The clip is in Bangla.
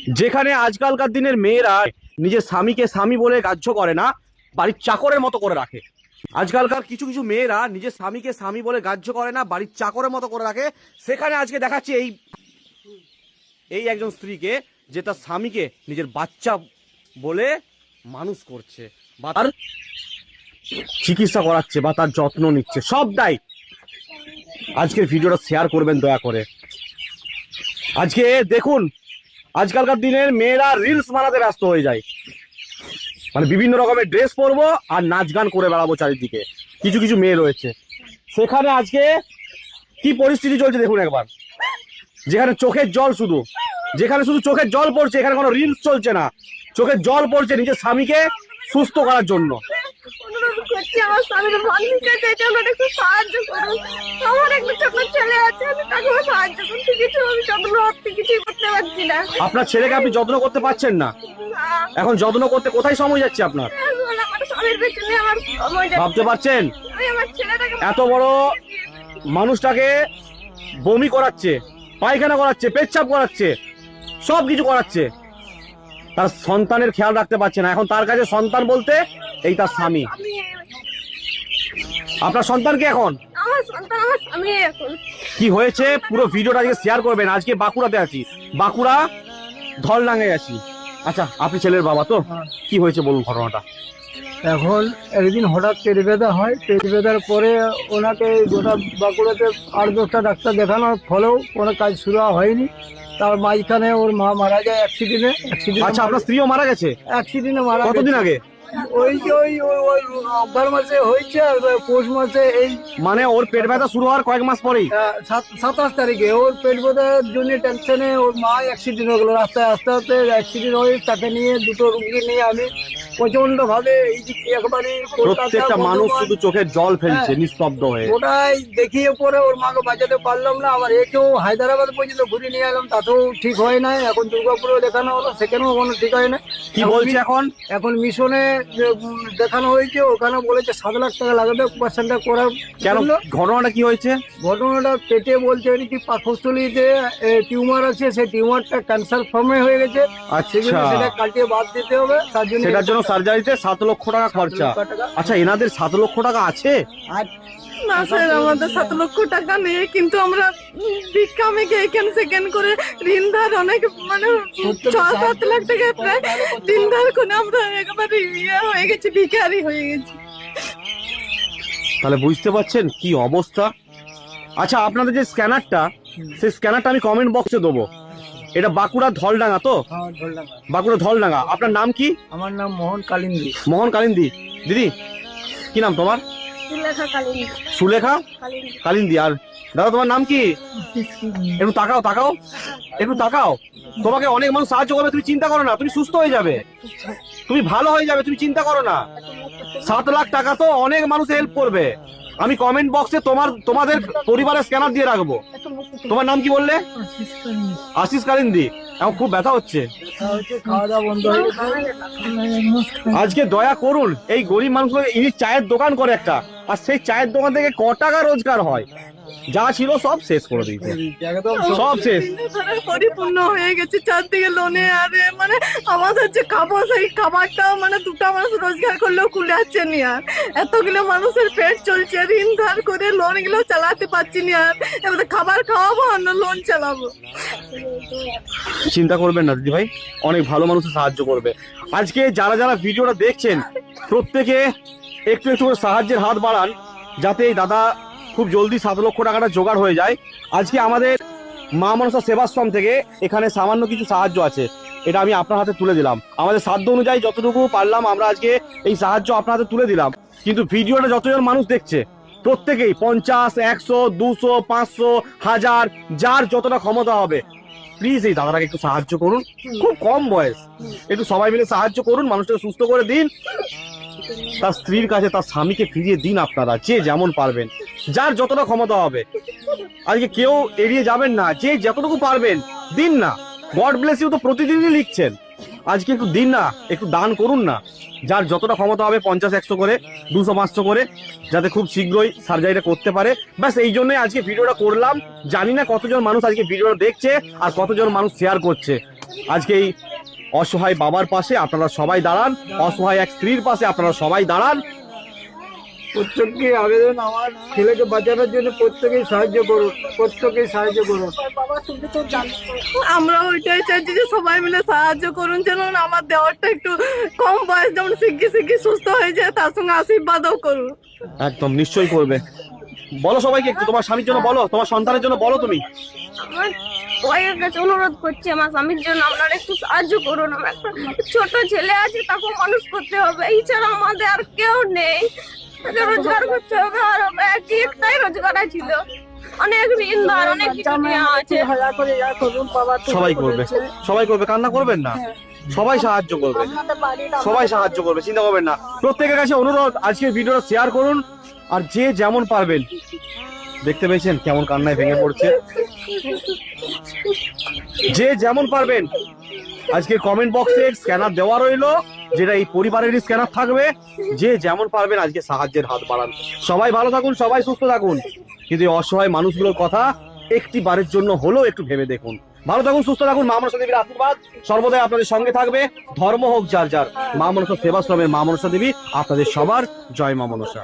যেখানে আজকালকার দিনের মেয়েরা নিজের স্বামীকে স্বামী বলে গ্রাহ্য করে না, বাড়ির চাকরের মতো করে রাখে। আজকালকার কিছু কিছু মেয়েরা নিজের স্বামীকে স্বামী বলে গ্রাহ্য করে না, বাড়ির চাকরের মতো করে রাখে। সেখানে আজকে দেখাচ্ছি এই একজন স্ত্রীকে যে তার স্বামীকে নিজের বাচ্চা বলে মানুষ করছে বা তার চিকিৎসা করাচ্ছে বা তার যত্ন নিচ্ছে, সব দায়। আজকের ভিডিওটা শেয়ার করবেন দয়া করে। আজকে দেখুন, আজকালকার দিনের মেয়েরা রিলস বানাতে ব্যস্ত হয়ে যায়, মানে বিভিন্ন রকমের ড্রেস পরবো আর নাচ গান করে বেড়াবো চারিদিকে। কিছু কিছু মেয়ে রয়েছে, সেখানে আজকে কি পরিস্থিতি চলছে দেখুন একবার। যেখানে চোখের জল শুধু, যেখানে শুধু চোখের জল পড়ছে, এখানে কোনো রিলস চলছে না, চোখের জল পড়ছে নিজের স্বামীকে সুস্থ করার জন্য। আমার স্বামীর একটু সাহায্য করুন। আমার একটা ছোট ছেলে আছে, আমি তাকে সাহায্য করতে কিছু আমি কিছুই করতে পারছি না। আপনার ছেলেকে আপনি যত্ন করতে পারছেন না? এখন যত্ন করতে কোথায় সময় যাচ্ছে আপনার? আমার স্বামীর পেছনে আমার সময় যাচ্ছে। ভাবতে পারছেন আমি আমার ছেলেটাকে এত বড় মানুষটাকে বমি করাচ্ছে, পায়খানা করাচ্ছে, পেচ্ছাপ করাচ্ছে, সব কিছু করাচ্ছে, তার সন্তানের খেয়াল রাখতে পারছে না। এখন তার কাছে সন্তান বলতে এই তার স্বামী। আপনার সন্তানকে এখন আমার সন্তান আমার স্বামী এখন কি হয়েছে পুরো ভিডিওটা আজকে শেয়ার করবেন। আজকে বাঁকুড়াতে আছি, বাঁকুড়া ধলডাঙ্গায় আছি। আচ্ছা, আপনি ছেলের বাবা তো, কি হয়েছে বলুন ঘটনাটা। এখন একদিন হঠাৎ পেট ব্যথা হয়, পেট ব্যথার পরে ওনাকে গোটা বাঁকুড়াতে 8-10টা ডাক্তার দেখানোর ফলেও কোনো কাজ শুরু হয়নি। তার মাঝখানে ওর মা মারা যায় অ্যাক্সিডেন্টে। আচ্ছা, আপনার স্ত্রীও মারা গেছে? অ্যাক্সিডেন্টে মারা কতদিন গেছে। আগে? ওই যে ওই অক্টোবর মাসে হয়েছে আর পৌষ মাসে এই মানে ওর পেট ব্যথা শুরু হওয়ার কয়েক মাস পরেই 27 তারিখে ওর পেট ব্যথার জন্য টেনশনে ওর মা অ্যাক্সিডেন্ট হয়ে গেলো। রাস্তায় আস্তে আস্তে অ্যাক্সিডেন্ট হয়ে তাকে নিয়ে দুটো রুগী নিয়ে আমি প্রচন্ড ভাবে একবারে প্রত্যেকটা মানুষ শুধু চোখের জল ফেলছে নিস্তব্ধ হয়ে। ওটাই দেখিয়ে পরে ওর মাকে বাঁচাতে পারলাম না। আবার একেও হায়দ্রাবাদ পর্যন্ত ঘুরে নিয়ে এলাম, তাতেও ঠিক হয় নাই। এখন দুর্গাপুরেও দেখানো হলো, সেখানেও কোনো ঠিক হয় না। কি বলছে এখন? এখন মিশনে দেখানো হয়েছে, ওখানে বলেছে 7 লাখ টাকা লাগবে অপারেশনটা করার। কেন, ঘটনাটা কি হয়েছে? ঘটনাটা পেটে বলছে কি পাকস্থলীতে টিউমার আছে, সেই টিউমারটা ক্যান্সার ফর্মে হয়ে গেছে। আচ্ছা, সেটা কাটিয়ে বাদ দিতে হবে, তার জন্য সেটার জন্য সার্জারিতে 7 লক্ষ টাকা খরচা। আচ্ছা, এনাদের 7 লক্ষ টাকা আছে? না স্যার, আমাদের 7 লক্ষ টাকা নেই, কিন্তু আমরা ভিক্ষা মেঘে এখানে সেখানে করে ঋণ ধার অনেক, মানে 6-7 লাখ টাকা প্রায় ঋণ ধার করে আমরা একেবারে হয়ে গেছি, ভিখারি হয়ে গেছি। তাহলে বুঝতে পারছেন কি অবস্থা। আচ্ছা, আপনাদের যে স্ক্যানারটা, সেই স্ক্যানারটা আমি কমেন্ট বক্সে দেবো। এটা বাঁকুড়া ধলডাঙ্গা তো? বাঁকুড়া ধলডাঙ্গা। আপনার নাম কি? আমার নাম মোহন কালিন্দী। মোহন কালিন্দী। দিদি, কি নাম তোমার? সুলেখা কালিন্দী। সুলেখা কালিন্দী। আর দাদা, তোমার নাম কি? একটু তাকাও, তাকাও, একটু তাকাও। তোমাকে অনেক মানুষ সাহায্য করবে, তুমি চিন্তা করো না, তুমি সুস্থ হয়ে যাবে, তুমি ভালো হয়ে যাবে, তুমি চিন্তা করো না। 7 লাখ টাকা তো অনেক মানুষ হেল্প করবে। আমি কমেন্ট বক্সে তোমাদের পরিবারের স্ক্যানার দিয়ে রাখবো। তোমার নাম কি বললে? আশিস কালিন্দী। এখন খুব ব্যথা হচ্ছে, খাওয়া দাওয়া বন্ধ হয়ে গেছে। আজকে দয়া করুন। এই গরিব মানুষগুলো, ইনি চায়ের দোকান করে একটা, আর সেই চায়ের দোকান থেকে ক টাকা রোজগার হয়, যা ছিল সব শেষ করে দিয়েছে, সব শেষ। পরিপূর্ণ হয়ে গেছে চারদিকে লোনে। আর মানে আমাদের যে খাবার, সেই খাবারটা মানে 2টা মানুষ রোজগার করলেও কুলে আসছে নি। আর এতগুলো মানুষের পেট চলছে, ঋণ ধার করে লোন গুলো চালাতে পারছি না। আর এবার খাবার খাওয়াবো আর লোন চালাবো। চিন্তা করবেন না দিদি ভাই, অনেক ভালো মানুষের সাহায্য করবে। আজকে যারা যারা ভিডিওটা দেখছেন, প্রত্যেকে একটু একটু করে সাহায্যের হাত বাড়ান, যাতে এই দাদা খুব জলদি 7 লক্ষ টাকাটা জোগাড় হয়ে যায়। আজকে আমাদের মা মনসা সেবাশ্রম থেকে এখানে সামান্য কিছু সাহায্য আছে, এটা আমি আপনার হাতে তুলে দিলাম। আমাদের সাধ্য অনুযায়ী যতটুকু পারলাম আমরা আজকে এই সাহায্য আপনার হাতে তুলে দিলাম। কিন্তু ভিডিওটা যতজন মানুষ দেখছে, প্রত্যেকেই 50, 100, 200, 500, 1000, যার যতটা ক্ষমতা হবে, প্লিজ এই দাদাটাকে একটু সাহায্য করুন। খুব কম বয়স, একটু সবাই মিলে সাহায্য করুন, মানুষটাকে সুস্থ করে দিন। তার স্ত্রীর কাছে তার স্বামীকে ফিরিয়ে দিন আপনারা, যে যেমন পারবেন, যার যতটা ক্ষমতা হবে। আজকে কেউ এড়িয়ে যাবেন না, যে যতটুকু পারবেন দিন না। গড ব্লেস ইউ তো প্রতিদিনই লিখছেন, আজকে একটু দিন না, একটু দান করুন না। যার যতটা ক্ষমতা হবে 50, 100 করে, 200, 500 করে, যাতে খুব শীঘ্রই সার্জারিটা করতে পারে। ব্যাস এই জন্যই আজকে ভিডিওটা করলাম। জানি না কতজন মানুষ আজকে ভিডিওটা দেখছে আর কতজন মানুষ শেয়ার করছে। আজকে এই অসহায় বাবার পাশে আপনারা সবাই দাঁড়ান, অসহায় এক স্ত্রীর পাশে আপনারা সবাই দাঁড়ান। প্রত্যেককে আবেদন, আমার ছেলেকে বাঁচানোর জন্য প্রত্যেকেই সাহায্য করুন, প্রত্যেকেই সাহায্য করুন। আমরা ওইটাই চাইছি যে সবাই মিলে সাহায্য করুন, যেন আমার দেওয়ারটা একটু কম বয়স যেমন শিগগির সুস্থ হয়ে যায়, তার সঙ্গে আশীর্বাদও করুন। একদম নিশ্চয়ই করবে। বলো সবাইকে একটু, তোমার স্বামীর জন্য বলো, তোমার সন্তানের জন্য বলো তুমি। আমার বয়ের কাছে অনুরোধ করছি, আমার স্বামীর জন্য আপনারা একটু সাহায্য করুন। আমার একটা ছোট ছেলে আছে, তাকেও মানুষ করতে হবে, এই ছাড়া আমাদের আর কেউ নেই। তাকে রোজগার করতে হবে, আর একটাই রোজগার ছিল, অনেক ঋণ ধার, অনেক কিছু নেওয়া আছে। সবাই করবে, সবাই করবে, কান্না করবেন না, সবাই সাহায্য করবে, সবাই সাহায্য করবে, চিন্তা করবেন না। প্রত্যেকের কাছে অনুরোধ, আজকের ভিডিওটা শেয়ার করুন, আর যে যেমন পারবেন। দেখতে পেয়েছেন কেমন কান্নায় ভেঙে পড়ছে। যে যেমন পারবেন, আজকে কমেন্ট বক্সে স্ক্যানার দেওয়া রইলো, যেটা এই পরিবারেরই স্ক্যানার থাকবে। যে যেমন পারবেন আজকে সাহায্যের হাত বাড়ান। সবাই ভালো থাকুন, সবাই সুস্থ থাকুন, কিন্তু এই অসহায় মানুষগুলোর কথা একটি বারের জন্য হলেও একটু ভেবে দেখুন। ভালো থাকুন, সুস্থ থাকুন। মা মনসা দেবীর আশীর্বাদ সর্বদাই আপনাদের সঙ্গে থাকবে। ধর্ম হোক যার যার, মা মনসা সেবাশ্রমের মা মনসা দেবী আপনাদের সবার জয় মা মনসা।